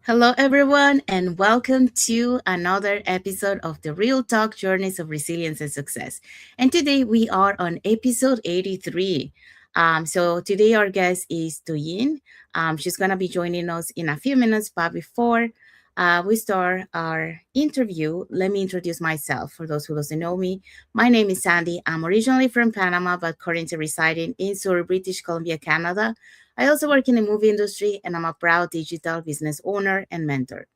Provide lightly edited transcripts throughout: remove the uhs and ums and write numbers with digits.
Hello, everyone, and welcome to another episode of the Real Talk Journeys of Resilience and Success. And today we are on episode 83. So today our guest is Toyin. She's going to be joining us in a few minutes, but before we start our interview, let me introduce myself. For those who doesn't know me, my name is Sandy. I'm originally from Panama, but currently residing in Surrey, British Columbia, Canada. I also work in the movie industry and I'm a proud digital business owner and mentor.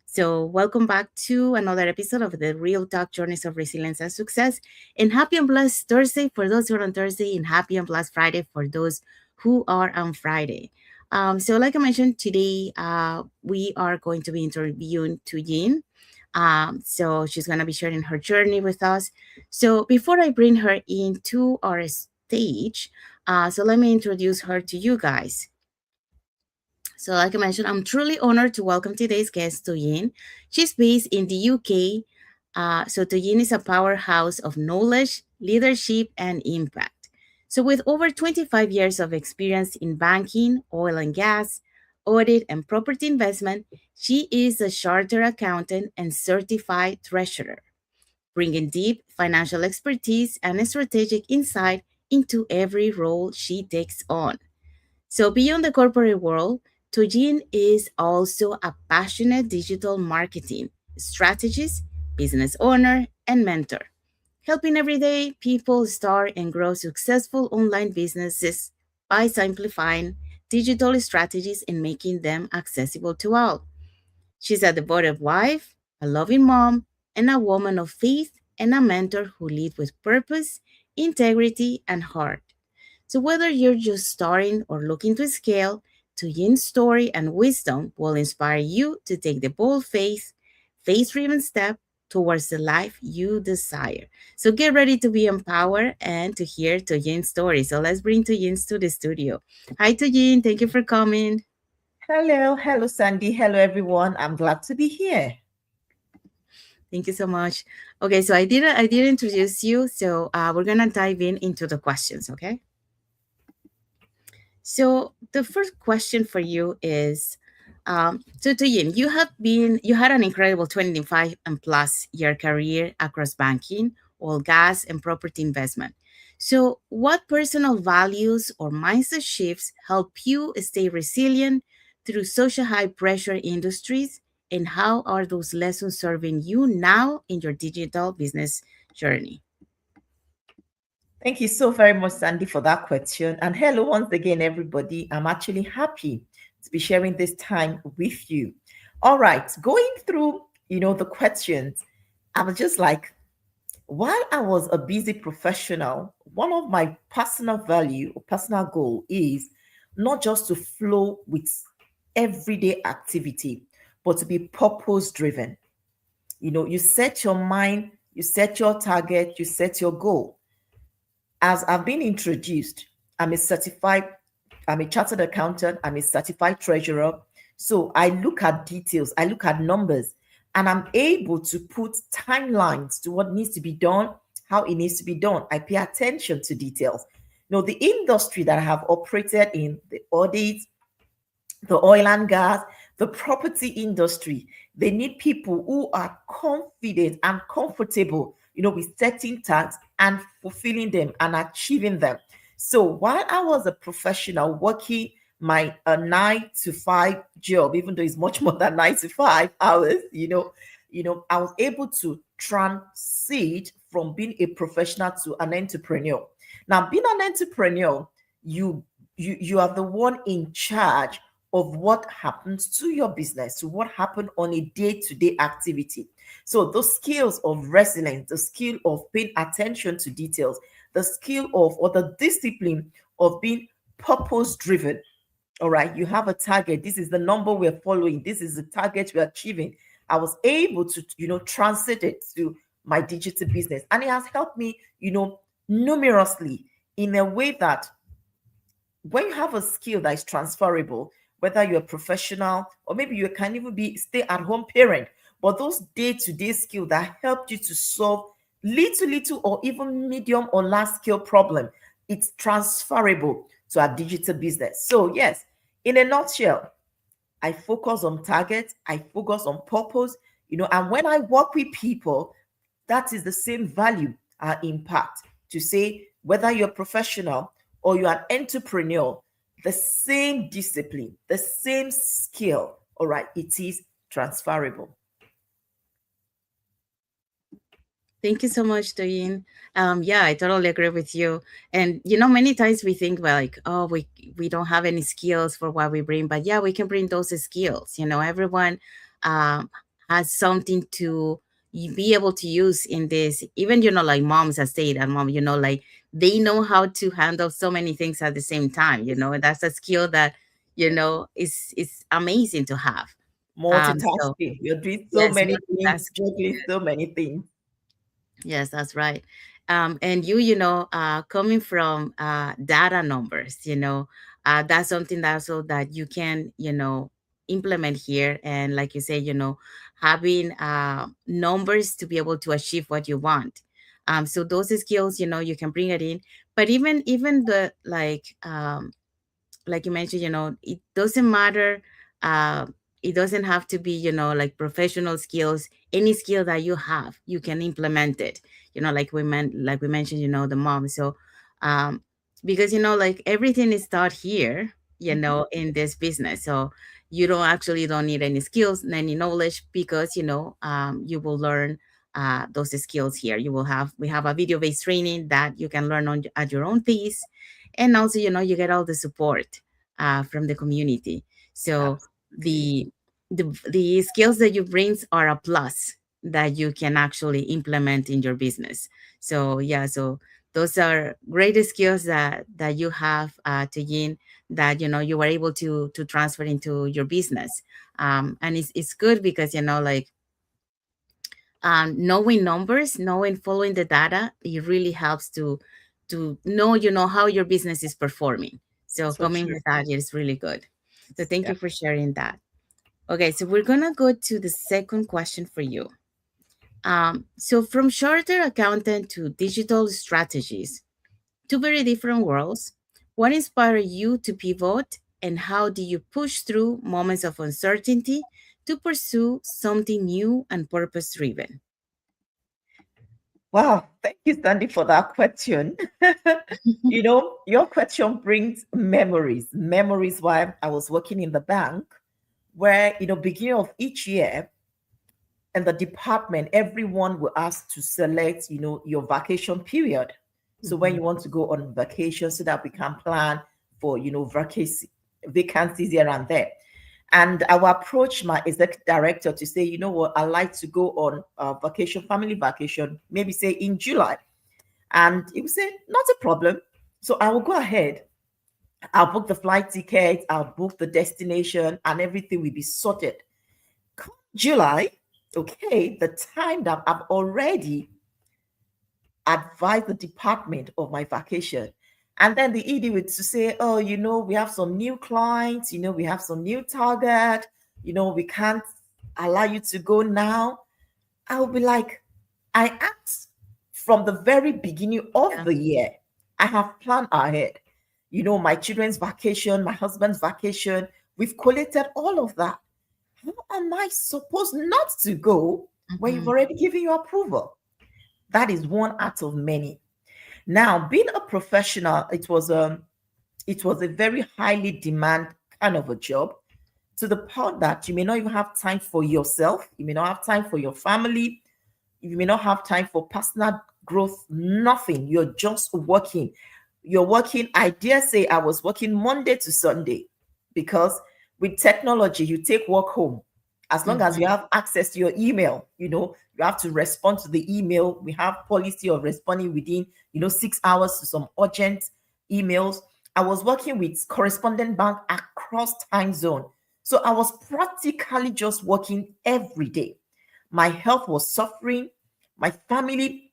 So, welcome back to another episode of the Real Talk Journeys of Resilience and Success. And happy and blessed Thursday for those who are on Thursday, and happy and blessed Friday for those who are on Friday. Like I mentioned, today we are going to be interviewing Tujin. So, she's going to be sharing her journey with us. So, before I bring her into our stage, let me introduce her to you guys. So, like I mentioned, I'm truly honored to welcome today's guest, Toyin. She's based in the UK. Toyin is a powerhouse of knowledge, leadership, and impact. So, with over 25 years of experience in banking, oil and gas, audit, and property investment, she is a chartered accountant and certified treasurer, bringing deep financial expertise and strategic insight into every role she takes on. So, beyond the corporate world, Tojin is also a passionate digital marketing strategist, business owner, and mentor, helping everyday people start and grow successful online businesses by simplifying digital strategies and making them accessible to all. She's a devoted wife, a loving mom, and a woman of faith and a mentor who leads with purpose, integrity, and heart. So, whether you're just starting or looking to scale, Tuyin's story and wisdom will inspire you to take the bold faith driven step towards the life you desire. So, get ready to be empowered and to hear Tuyin's story. So, let's bring Tuyin to the studio. Hi, Tuyin. Thank you for coming. Hello, Sandy. Hello, everyone. I'm glad to be here. Thank you so much. Okay, so I did introduce you. So, we're gonna dive into the questions. Okay. So the first question for you is, so Toyin, you had an incredible 25 and plus year career across banking, oil, gas, and property investment. So what personal values or mindset shifts help you stay resilient through such a high pressure industries? And how are those lessons serving you now in your digital business journey? Thank you so very much, Sandy, for that question. And hello, once again, everybody. I'm actually happy to be sharing this time with you. All right, going through, the questions, I was just like, while I was a busy professional, one of my personal value or personal goal is not just to flow with everyday activity, but to be purpose driven. You set your mind, you set your target, you set your goal. As I've been introduced, I'm a chartered accountant, I'm a certified treasurer. So I look at details, I look at numbers, and I'm able to put timelines to what needs to be done, how it needs to be done. I pay attention to details. The industry that I have operated in, the audit, the oil and gas, the property industry, they need people who are confident and comfortable, with setting tasks and fulfilling them and achieving them. So while I was a professional working my 9 to 5 job, even though it's much more than 9 to 5 hours, I was able to transit from being a professional to an entrepreneur. Now, being an entrepreneur, you are the one in charge of what happens to your business, to what happened on a day-to-day activity. So those skills of resilience, the skill of paying attention to details, the skill of or the discipline of being purpose driven. All right, you have a target. This is the number we're following. This is the target we're achieving. I was able to, translate it to my digital business. And it has helped me, numerously in a way that when you have a skill that is transferable, whether you're a professional or maybe you can even be stay-at-home parent, but those day-to-day skills that helped you to solve little or even medium or large scale problem, it's transferable to our digital business. So yes, in a nutshell, I focus on targets, I focus on purpose, and when I work with people, that is the same value impact to say whether you're a professional or you're an entrepreneur, the same discipline, the same skill, all right, it is transferable. Thank you so much, Toyin. Yeah, I totally agree with you. And many times we think well, like, oh, we don't have any skills for what we bring, but yeah, we can bring those skills. Everyone um, has something to be able to use in this. Even like moms, as stay at mom, like they know how to handle so many things at the same time. That's a skill that is amazing to have. So Multitasking. You're doing so yes, many things, multitasking. juggling so many things. Yes, that's right. And coming from data numbers, that's something that also that you can, implement here. And like you say, having numbers to be able to achieve what you want. So those skills, you can bring it in. But even the like you mentioned, it doesn't matter. Uh, it doesn't have to be, like professional skills. Any skill that you have, you can implement it. Like we mentioned, the mom. So, um, because like everything is taught here, Mhm. in this business. So you don't need any skills, any knowledge, because you will learn those skills here. We have a video based training that you can learn on at your own pace, and also you get all the support from the community. So Absolutely. the skills that you bring are a plus that you can actually implement in your business. So yeah, so those are great skills that you have to Yin, that you were able to transfer into your business. And it's good because like knowing numbers, knowing following the data, it really helps to know how your business is performing. So So coming true. with that is really good. So thank Yeah. you for sharing that. Okay, so we're gonna go to the second question for you. So from chartered accountant to digital strategies, two very different worlds. What inspired you to pivot, and how do you push through moments of uncertainty to pursue something new and purpose driven? Wow. Thank you, Sandy, for that question. Your question brings memories. Memories while I was working in the bank, where, beginning of each year, and the department, everyone will ask to select, your vacation period. So when Mhm. you want to go on vacation, so that we can plan for, vacancies here and there. And I will approach my executive director to say, you know what, I like to go on vacation, family vacation, maybe say in July. And he will say, not a problem. So I will go ahead. I'll book the flight ticket, I'll book the destination, and everything will be sorted. Come July, okay, the time that I've already advised the department of my vacation. And then the ED would to say, oh, we have some new clients, we have some new target, we can't allow you to go now. I'll be like, I asked from the very beginning of Yeah. the year. I have planned ahead. My children's vacation, my husband's vacation, we've collated all of that. How am I supposed not to go when you've Mhm. already given your approval? That is one out of many. Now, being a professional, it was a very highly demand kind of a job, to the point that you may not even have time for yourself, you may not have time for your family, you may not have time for personal growth, nothing. You're just working. You're working, I dare say, I was working Monday to Sunday, because with technology, you take work home. As long as you Mhm. have access to your email, you have to respond to the email. We have policy of responding within, 6 hours to some urgent emails. I was working with correspondent bank across time zone. So I was practically just working every day. My health was suffering. My family,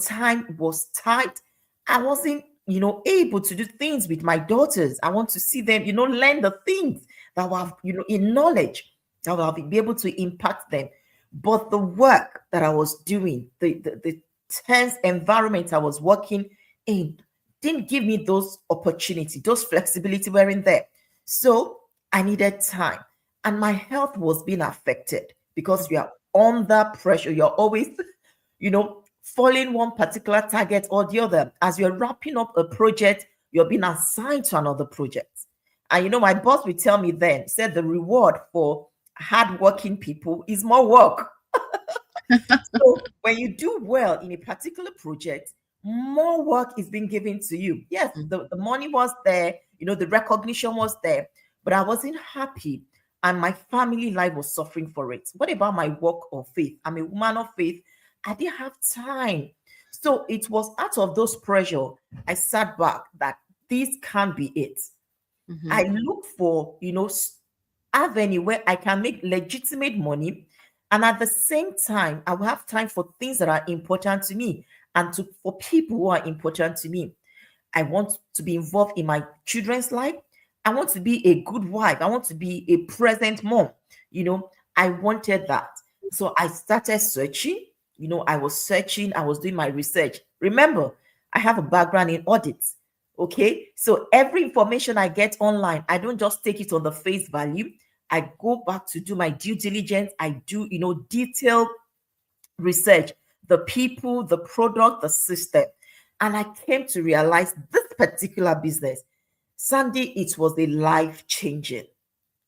time was tight. I wasn't, able to do things with my daughters. I want to see them, learn the things that will have, in knowledge that will be able to impact them. But the work that I was doing, the tense environment I was working in, didn't give me those opportunity, those flexibility were in there. So I needed time. and my health was being affected because you are under pressure. You're always, following one particular target or the other. As you're wrapping up a project, you're being assigned to another project. And my boss would tell me then, said the reward for hardworking people is more work. So when you do well in a particular project, more work is being given to you. Yes, the money was there, the recognition was there, but I wasn't happy and my family life was suffering for it. What about my work of faith? I'm a woman of faith. I didn't have time. So it was out of those pressure, I sat back that this can't be it. Mm-hmm. I look for, avenue where I can make legitimate money. And at the same time, I will have time for things that are important to me and for people who are important to me. I want to be involved in my children's life. I want to be a good wife. I want to be a present mom. I wanted that. So I started searching. I was searching, I was doing my research. Remember, I have a background in audits. Okay. So every information I get online, I don't just take it on the face value. I go back to do my due diligence. I do, detailed research, the people, the product, the system. And I came to realize this particular business, Sandy, it was a life changing.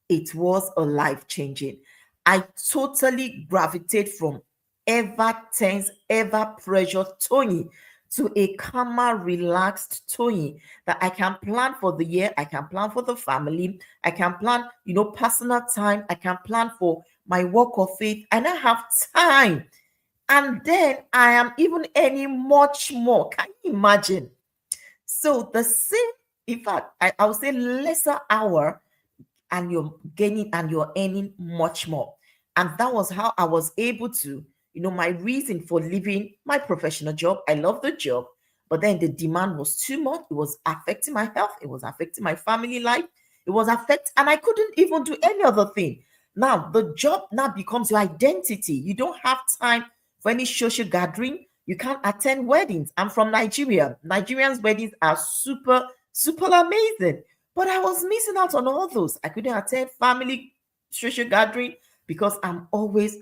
It was a life changing. I totally gravitate from ever tense, ever pressured Tony to a calmer, relaxed Tony that I can plan for the year, I can plan for the family, I can plan, personal time, I can plan for my work of faith, and I have time. And then I am even earning much more. Can you imagine? So the same, in fact, I would say lesser hour and you're gaining and you're earning much more. And that was how I was able to, my reason for leaving my professional job. I love the job, but then the demand was too much. It was affecting my health. It was affecting my family life. It was affecting, and I couldn't even do any other thing. Now, the job now becomes your identity. You don't have time for any social gathering. You can't attend weddings. I'm from Nigeria. Nigerians' weddings are super, super amazing. But I was missing out on all those. I couldn't attend family social gathering because I'm always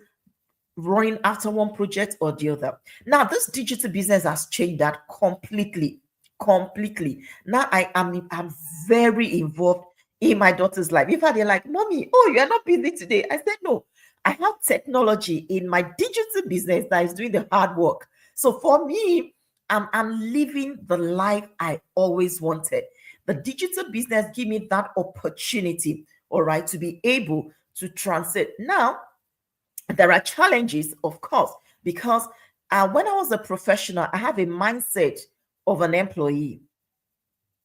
running after one project or the other. Now, this digital business has changed that completely. Completely. Now I'm very involved in my daughter's life. In fact, they're like, Mommy, oh, you are not busy today. I said, no, I have technology in my digital business that is doing the hard work. So for me, I'm living the life I always wanted. The digital business give me that opportunity, all right, to be able to transit. Now, there are challenges, of course, because when I was a professional, I have a mindset of an employee.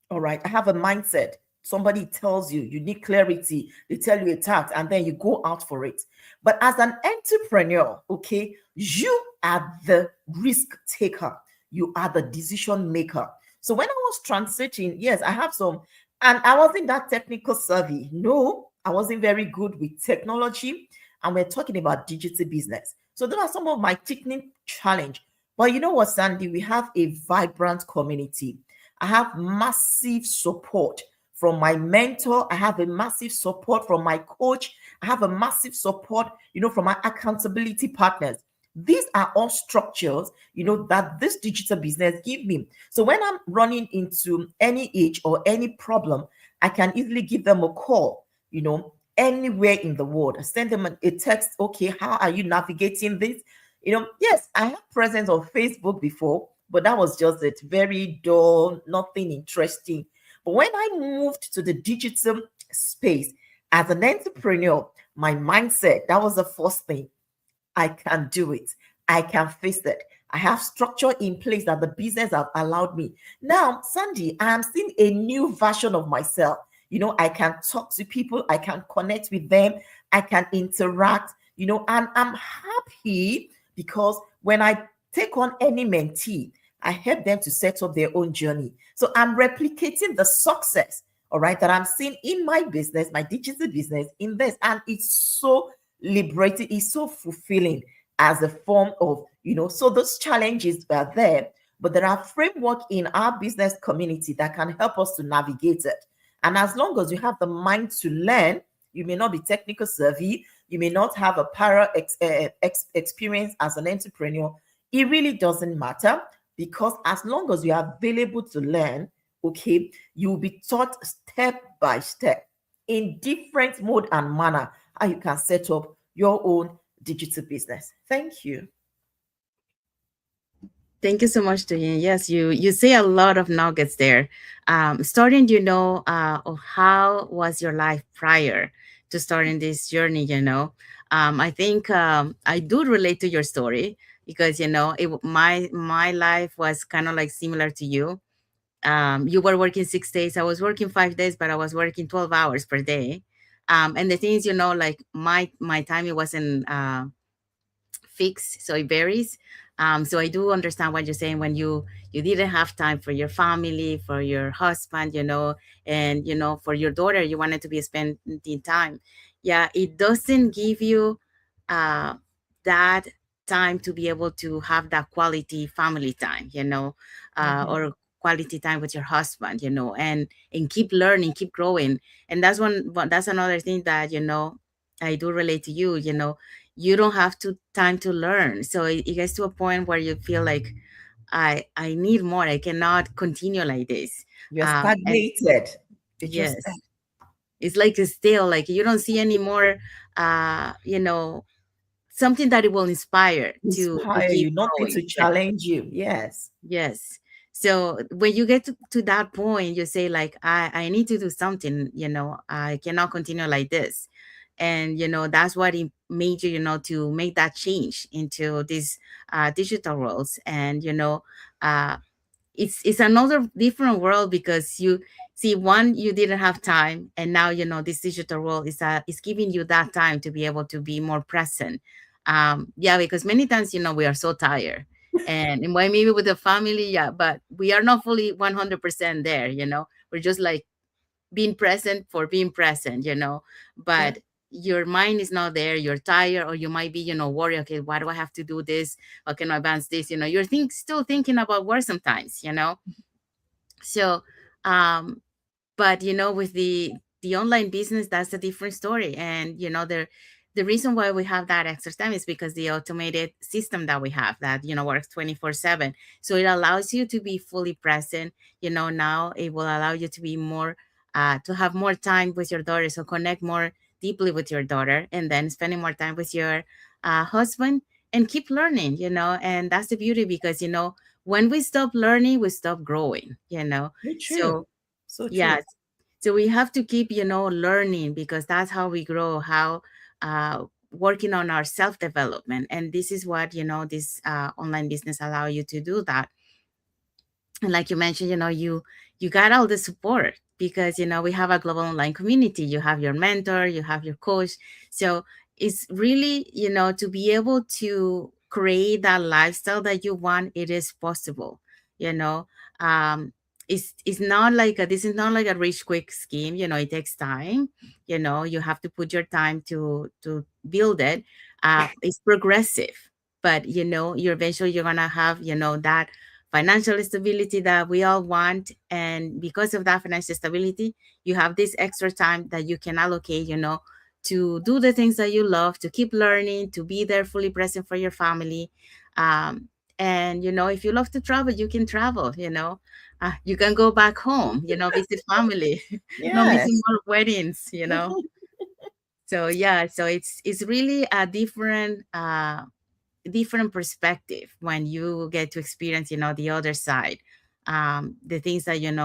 All right, I have a mindset. Somebody tells you need clarity, they tell you a task, and then you go out for it. But as an entrepreneur, okay, you are the risk taker, you are the decision maker. So when I was transiting, yes, I have some, and I wasn't that technical savvy. No, I wasn't very good with technology. And we're talking about digital business. So those are some of my technical challenge. But you know what, Sandy? We have a vibrant community. I have massive support from my mentor. I have a massive support from my coach. I have a massive support, from my accountability partners. These are all structures, that this digital business give me. So when I'm running into any age or any problem, I can easily give them a call, anywhere in the world. I send them a text. Okay, how are you navigating this? Yes, I have presence on Facebook before, but that was just it. Very dull, nothing interesting. But when I moved to the digital space as an entrepreneur, my mindset, that was the first thing. I can do it. I can face it. I have structure in place that the business have allowed me. Now, Sandy, I am seeing a new version of myself. I can talk to people, I can connect with them, I can interact, and I'm happy because when I take on any mentee, I help them to set up their own journey. So I'm replicating the success, all right, that I'm seeing in my business, my digital business, in this. And it's so liberating, it's so fulfilling as a form of, so those challenges are there, but there are framework in our business community that can help us to navigate it. And as long as you have the mind to learn, You may not be technical savvy. You may not have a experience as an entrepreneur. It really doesn't matter, because as long as you are available to learn, okay, you will be taught step by step in different mode and manner how you can set up your own digital business. Thank you. Thank you so much, Toyin. Yes, you say a lot of nuggets there. Starting, of how was your life prior to starting this journey? I think I do relate to your story because my life was kind of like similar to you. You were working 6 days. I was working 5 days, but I was working 12 hours per day. And the thing is, like my time, it wasn't fixed, so it varies. So I do understand what you're saying when you didn't have time for your family, for your husband, and for your daughter, you wanted to be spending time. Yeah, it doesn't give you uh, that time to be able to have that quality family time, Mhm. or quality time with your husband, and keep learning, keep growing. And that's another thing that I do relate to you. You don't have to time to learn, so it gets to a point where you feel like I need more, I cannot continue like this. You're And stagnated. You're just yes, it's like it's still like you don't see any more something that it will inspire to inspire keep you, nothing growing. to challenge you. Yes. Yes. So when you get to that point, you say like, I need to do something, I cannot continue like this. And, that's what it made you, to make that change into these digital roles. And, uh, it's another different world because you see, one, you didn't have time, and now this digital world is giving you that time to be able to be more present. Yeah, because many times we are so tired, and when maybe with the family, yeah, but we are not fully 100% there. We're just like being present for being present. Yeah. But your mind is not there, you're tired, or you might be worried, okay, why do I have to do this, how can I advance this, you're still thinking about work sometimes. So um but with the online business, that's a different story. And the reason why we have that extra time is because the automated system that we have that works 24/7. So it allows you to be fully present. Now it will allow you to be more to have more time with your daughter, so connect more deeply with your daughter, and then spending more time with your husband, and keep learning. And that's the beauty, because when we stop learning, we stop growing. So true. So So true. yes. So we have to keep, learning, because that's how we grow, how working on our self-development. And this is what, this online business allow you to do that. And like you mentioned, you got all the support because we have a global online community. You have your mentor, you have your coach. So it's really, to be able to create that lifestyle that you want, it is possible. you know um it's not like this is not like a rich quick scheme. It takes time. You have to put your time to build it. It's progressive, but you're eventually you're gonna have that financial stability that we all want. And because of that financial stability, you have this extra time that you can allocate, to do the things that you love, to keep learning, to be there fully present for your family. Um, and, if you love to travel, you can travel, you can go back home, visit family, no missing Yes. more weddings. So yeah, so it's really a different perspective when you get to experience the other side, the things that an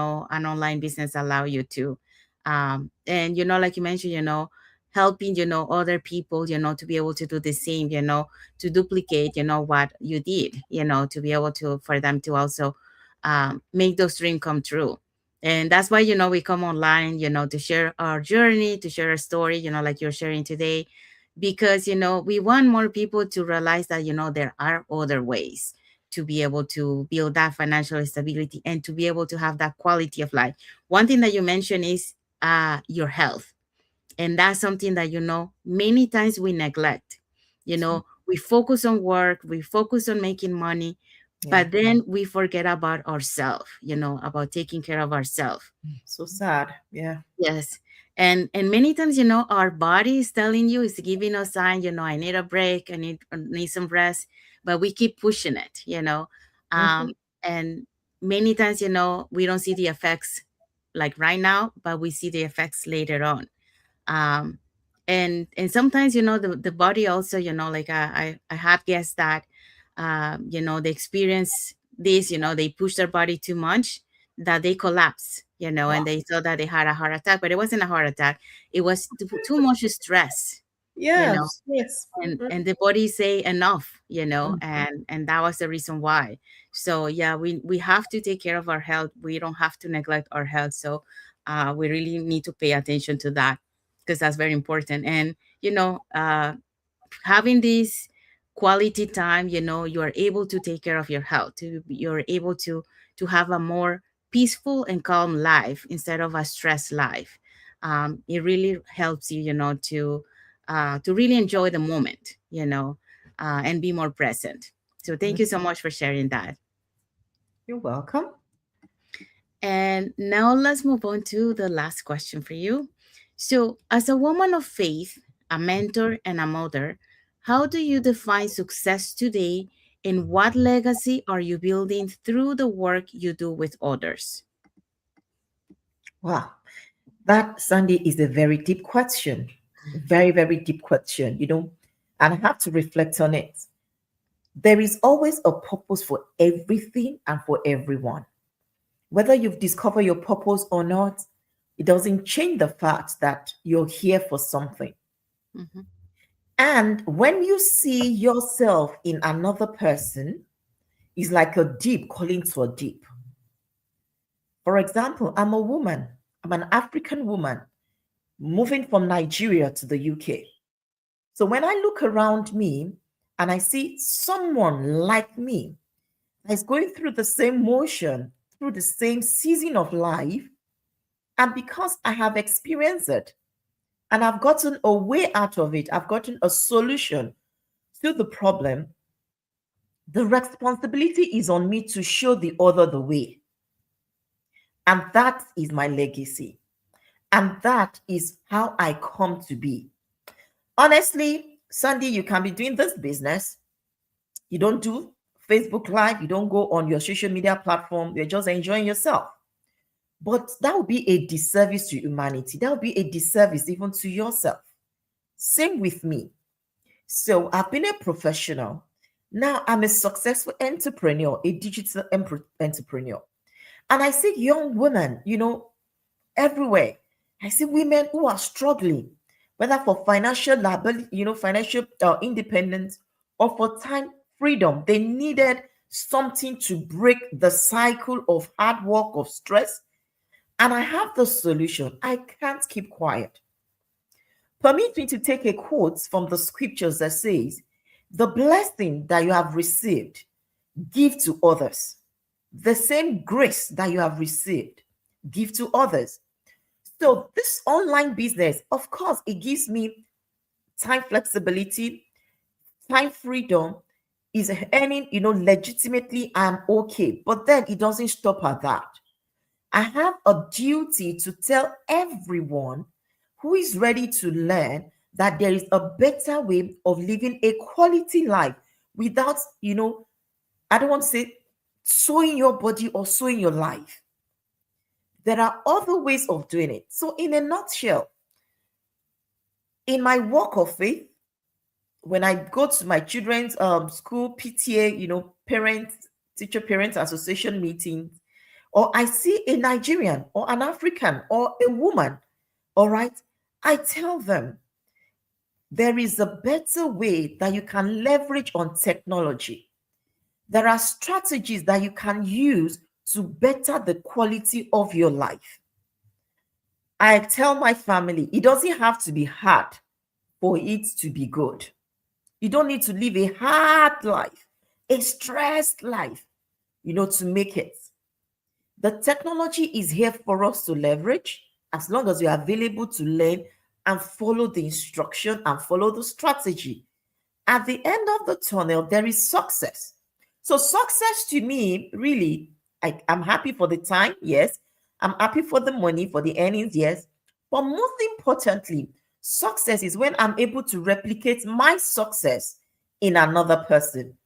online business allow you to. And like you mentioned, helping other people, to be able to do the same, to duplicate what you did, to be able to for them to also make those dreams come true. And that's why we come online, to share our journey, to share our story, like you're sharing today, because we want more people to realize that there are other ways to be able to build that financial stability and to be able to have that quality of life. One thing that you mentioned is your health, and that's something that many times we neglect. We focus on work, we focus on making money, Yeah. but then we forget about ourselves, about taking care of ourselves. So sad. Yeah. Yes. And many times, our body is telling you, is giving us sign, I need a break, I need some rest, but we keep pushing it, Mhm. and many times, we don't see the effects like right now, but we see the effects later on. um and sometimes, the body also, like I have guessed that they experience this, they push their body too much, that they collapse, and Wow. they thought that they had a heart attack, but it wasn't a heart attack. It was too much stress, you know Yes, yes. and the body say enough, Mhm. and that was the reason why. So yeah, we have to take care of our health. We don't have to neglect our health. So we really need to pay attention to that, because that's very important. And having this quality time, you are able to take care of your health, you're able to have a more peaceful and calm life instead of a stressed life. It really helps you, to really enjoy the moment, and be more present. So thank you Mhm. so much for sharing that. You're welcome. And now let's move on to the last question for you. So, as a woman of faith, a mentor, and a mother, how do you define success today, and what legacy are you building through the work you do with others? Wow. That, Sandy, is a very deep question. Very, very deep question, and I have to reflect on it. There is always a purpose for everything and for everyone. Whether you've discovered your purpose or not, it doesn't change the fact that you're here for something. Mhm. And when you see yourself in another person, it's like a deep calling to a deep. For example, I'm a woman, I'm an African woman moving from Nigeria to the UK. So when I look around me and I see someone like me that's going through the same motion, through the same season of life, and because I have experienced it and I've gotten a way out of it, I've gotten a solution to the problem, the responsibility is on me to show the other the way. And that is my legacy. And that is how I come to be. Honestly, Sandy, you can be doing this business. You don't do Facebook Live, you don't go on your social media platform, you're just enjoying yourself. But that would be a disservice to humanity. That would be a disservice even to yourself. Same with me. So I've been a professional. Now I'm a successful entrepreneur, a digital entrepreneur. And I see young women, everywhere. I see women who are struggling, whether for financial liability, financial independence, or for time freedom. They needed something to break the cycle of hard work, of stress. And I have the solution. I can't keep quiet. Permit me to take a quote from the scriptures that says, the blessing that you have received, give to others. The same grace that you have received, give to others. So this online business, of course, it gives me time flexibility, time freedom, is earning, legitimately, I'm okay. But then it doesn't stop at that. I have a duty to tell everyone who is ready to learn that there is a better way of living a quality life without, I don't want to say sowing your body or sowing your life. There are other ways of doing it. So, in a nutshell, in my walk of faith, when I go to my children's school PTA, teacher parent association meetings, or I see a Nigerian or an African or a woman, all right, I tell them there is a better way that you can leverage on technology. There are strategies that you can use to better the quality of your life. I tell my family it doesn't have to be hard for it to be good. You don't need to live a hard life, a stressed life, to make it. The technology is here for us to leverage as long as you're available to learn and follow the instruction and follow the strategy. At the end of the tunnel, there is success. So, success to me, really, I'm happy for the time, yes. I'm happy for the money, for the earnings, yes. But most importantly, success is when I'm able to replicate my success in another person,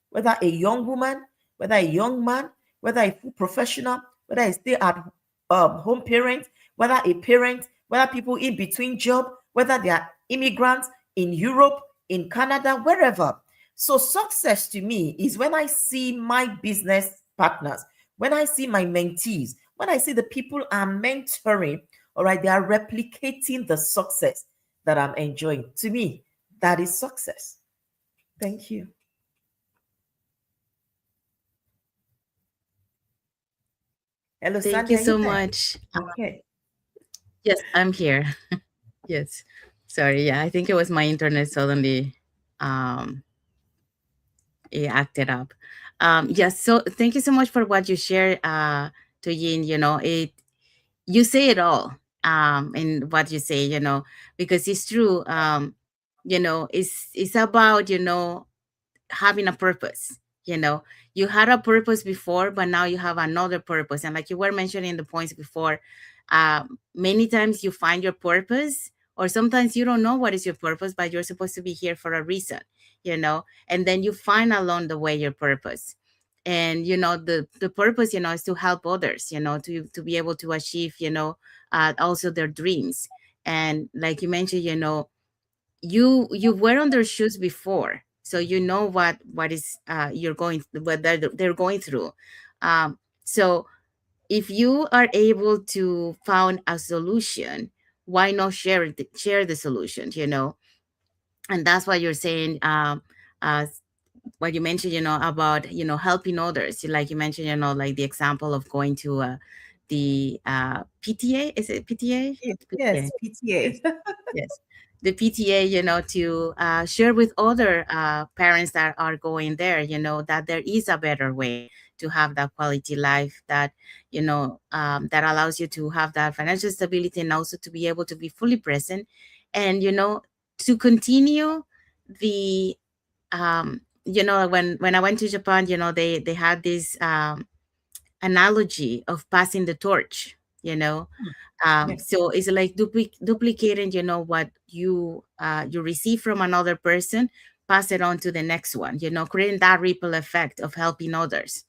whether a young woman, whether a young man, whether a full professional, whether a stay at home parent, whether a parent, whether people in between job, whether they are immigrants in Europe, in Canada, wherever. So success to me is when I see my business partners, when I see my mentees, when I see the people I'm mentoring, all right, they are replicating the success that I'm enjoying. To me, that is success. Thank you. Hello, Thank Sandy, you are you so there? much. Okay. Yes, I'm here. Yes. Sorry. Yeah, I think it was my internet suddenly um, it acted up. Yes. So thank you so much for what you shared, Toyin. You say it all in what you say, because it's true. It's about, having a purpose. you know you had a purpose before, but now you have another purpose, and like you were mentioning the points before, many times you find your purpose, or sometimes you don't know what is your purpose, but you're supposed to be here for a reason. And then you find along the way your purpose. And the purpose, is to help others, to be able to achieve, also their dreams. And like you mentioned, you were on their shoes before, so you know what is you're going what they're going through. So if you are able to found a solution, why not share the solution, and that's what you're saying. Uh what you mentioned, about helping others, like you mentioned, like the example of going to the PTA. Is it PTA? Yes, PTA. yes, PTA. Yes. Yes. The PTA, to share with other parents that are going there, that there is a better way to have that quality life, that, that allows you to have that financial stability, and also to be able to be fully present, and, to continue the, when I went to Japan, they had this analogy of passing the torch, you know Yeah, so it's like duplicating, what you receive from another person, pass it on to the next one, creating that ripple effect of helping others.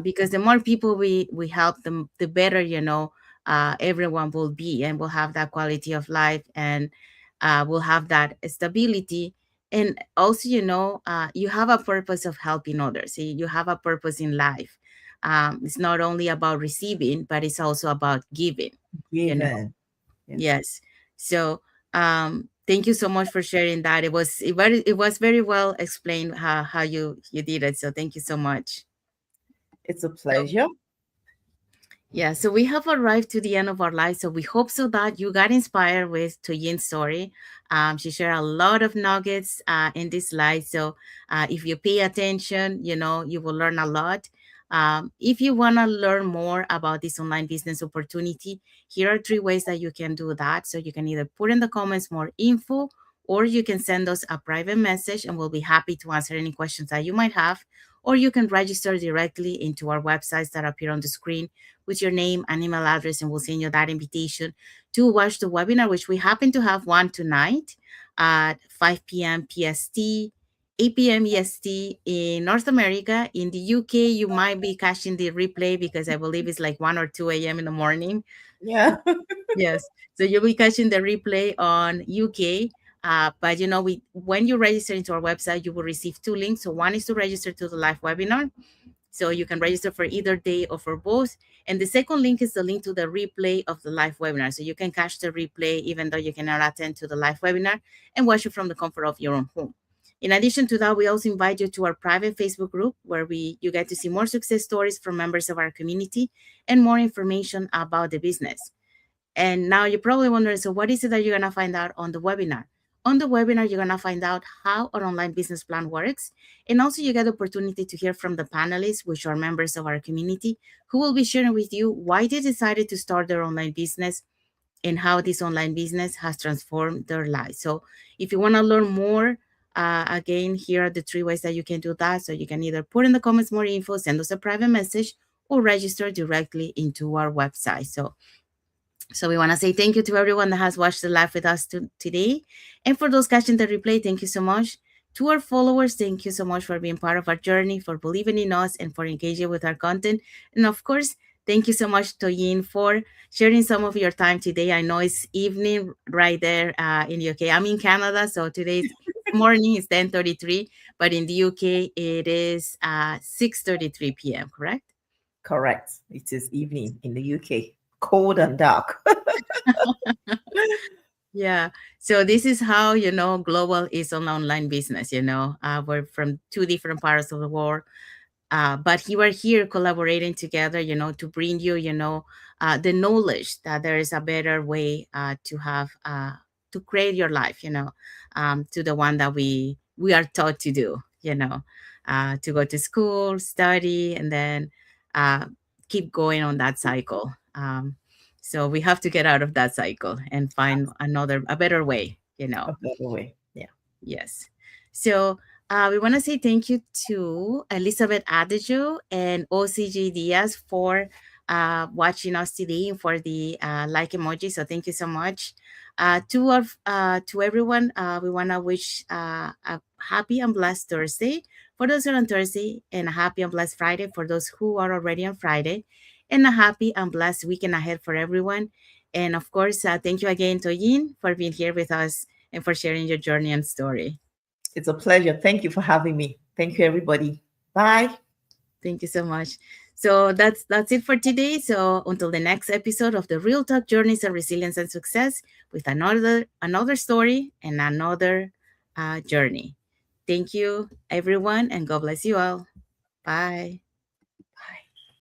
Because the more people we help, the better, everyone will be, and will have that quality of life, and will have that stability. And also, you have a purpose of helping others. You have a purpose in life. It's not only about receiving, but it's also about giving. you know given. Yeah, yes. So thank you so much for sharing that. It was very well explained, how you did it, so thank you so much. it's a So pleasure. yeah, so we have arrived to the end of our life. So we hope so that you got inspired with Toyin's story. She shared a lot of nuggets in this slide. So if you pay attention, you will learn a lot. If you want to learn more about this online business opportunity, here are three ways that you can do that. So you can either put in the comments more info, or you can send us a private message, and we'll be happy to answer any questions that you might have. Or you can register directly into our websites that appear on the screen with your name and email address, and we'll send you that invitation to watch the webinar, which we happen to have one tonight at 5 p.m. PST, 8 p.m. EST in North America. In the UK, you might be catching the replay because I believe it's like 1 or 2 a.m. in the morning. Yeah. Yes. So you'll be catching the replay on UK. But we when you register into our website, you will receive two links. So one is to register to the live webinar, so you can register for either day or for both. And the second link is the link to the replay of the live webinar. So you can catch the replay even though you cannot attend to the live webinar, and watch it from the comfort of your own home. In addition to that, we also invite you to our private Facebook group, where you get to see more success stories from members of our community, and more information about the business. And now you're probably wondering, so what is it that you're going to find out on the webinar? On the webinar, you're going to find out how our online business plan works. And also you get the opportunity to hear from the panelists, which are members of our community, who will be sharing with you why they decided to start their online business, and how this online business has transformed their lives. So if you want to learn more, again, here are the three ways that you can do that. So you can either put in the comments more info, send us a private message, or register directly into our website. So So we want to say thank you to everyone that has watched the live with us today. And for those catching the replay, thank you so much. To our followers, thank you so much for being part of our journey, for believing in us, and for engaging with our content. And of course, thank you so much, Toyin, for sharing some of your time today. I know it's evening right there in the UK. I'm in Canada, so today's morning is 10:33, but in the UK it is 6:33 p.m., correct? Correct. It is evening in the UK, cold and dark. Yeah. So this is how, global is an online business, we're from two different parts of the world. But we were here collaborating together, to bring you, the knowledge that there is a better way to create your life, to the one that we are taught to do, to go to school, study, and then uh, keep going on that cycle. So we have to get out of that cycle and find a better way, A better way. Yeah. Yes. So we want to say thank you to Elizabeth Adejo and OCG Diaz for watching us today and for the like emoji. So thank you so much. To everyone, we want to wish a happy and blessed Thursday for those who are on Thursday, and a happy and blessed Friday for those who are already on Friday, and a happy and blessed weekend ahead for everyone. And of course, thank you again, Toyin, for being here with us and for sharing your journey and story. It's a pleasure. Thank you for having me. Thank you, everybody. Bye. Thank you so much. So that's it for today. So until the next episode of the Real Talk Journeys of Resilience and Success with another story and another journey. Thank you, everyone, and God bless you all. Bye.